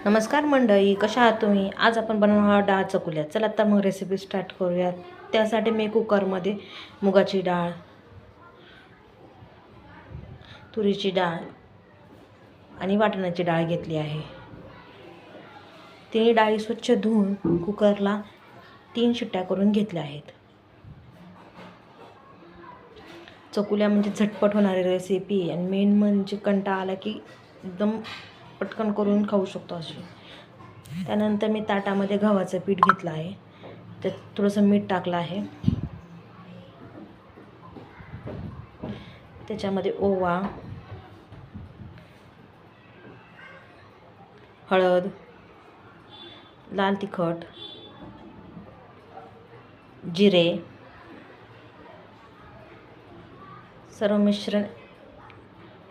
नमस्कार मंडळी, कशा आहात तुम्ही? आज आपण बनवणार डाळ चकुल्या. चला तर मग रेसिपी स्टार्ट करूयात. त्यासाठी मी कुकरमध्ये मुगाची डाळ, तुरीची डाळ आणि वाटणाची डाळ घेतली आहे. तिन्ही डाळी स्वच्छ धुवून कुकरला 3 शिट्ट्या करून घेतल्या आहेत. चकुल्या म्हणजे झटपट होणारी रेसिपी आणि मेन म्हणजे कंटाळा आला की एकदम पटकन करून खाऊ शकतो अशी. त्यानंतर मी ताटामध्ये गव्हाचं पीठ घेतलं आहे. त्यात थोडंसं मीठ टाकलं आहे. त्याच्यामध्ये ओवा, हळद, लाल तिखट, जिरे, सर्व मिश्रण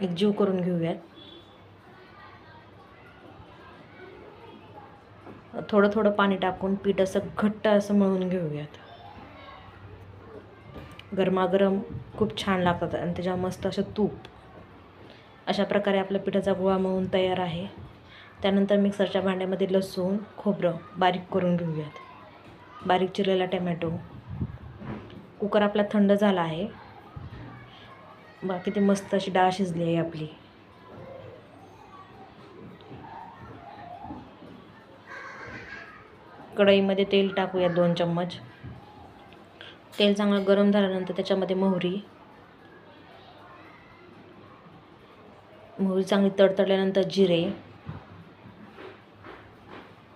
एकजीव करून घेऊयात. थोडं थोडं पाणी टाकून पीठ असं घट्ट असं मळून घेऊयात. गरमागरम खूप छान लागतात आणि त्याच्यावर मस्त असं तूप. अशा प्रकारे आपला पिठाचा गोळा मळून तयार आहे. त्यानंतर मिक्सरच्या भांड्यामध्ये लसूण, खोबरं बारीक करून घेऊयात. बारीक चिरलेला टमॅटो. कुकर आपला थंड झाला आहे. किती मस्त अशी डाळ शिजली आहे आपली. कढईमध्ये तेल टाकूया 2 चम्मच. तेल चांगलं गरम झाल्यानंतर त्याच्यामध्ये मोहरी चांगली तडतडल्यानंतर जिरे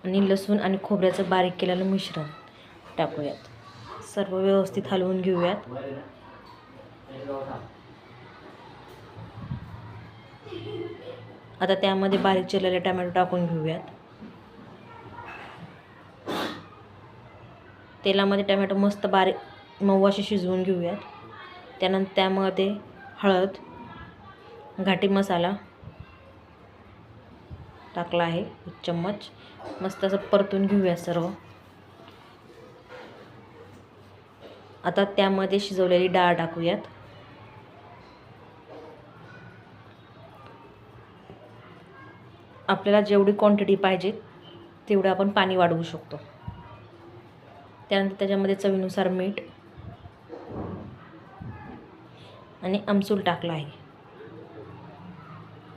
आणि लसूण आणि खोबऱ्याचं बारीक केलेलं मिश्रण टाकूयात. सर्व व्यवस्थित हलवून घेऊयात. आता त्यामध्ये बारीक चिरलेले टोमॅटो टाकून घेऊयात. तेलामध्ये टोमॅटो मस्त बारीक मऊ असे शिजवून घेऊयात. त्यानंतर त्यामध्ये हळद, घाटी मसाला टाकला आहे 1 चम्मच. मस्त असं परतून घेऊया सर्व. आता त्यामध्ये शिजवलेली डाळ टाकूयात. आपल्याला जेवढी क्वांटिटी पाहिजे तेवढं आपण पाणी वाढवू शकतो. त्यानंतर त्याच्यामध्ये चवीनुसार मीठ आणि आमसूल टाकला आहे.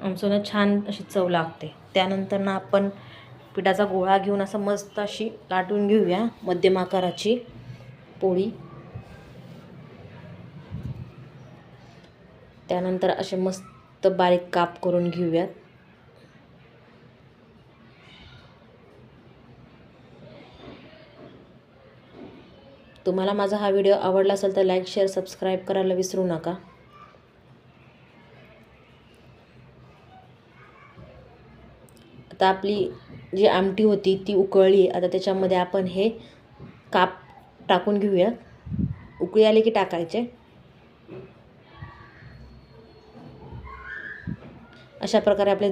आमसूनं छान अशी चव लागते. त्यानंतर आपण पिठाचा गोळा घेऊन असं मस्त अशी लाटून घेऊया मध्यम आकाराची पोळी. त्यानंतर असे मस्त बारीक काप करून घेऊयात. तुम्हाला माझा हा व्हिडिओ आवडला असेल तर लाईक, शेअर, सबस्क्राईब करायला विसरू नका. आता आपली जी आमटी होती ती उकळली. आता त्याच्यामध्ये आपण हे काप टाकून घेऊया. उकळी आली की टाकायचे. अशा प्रकारे आपले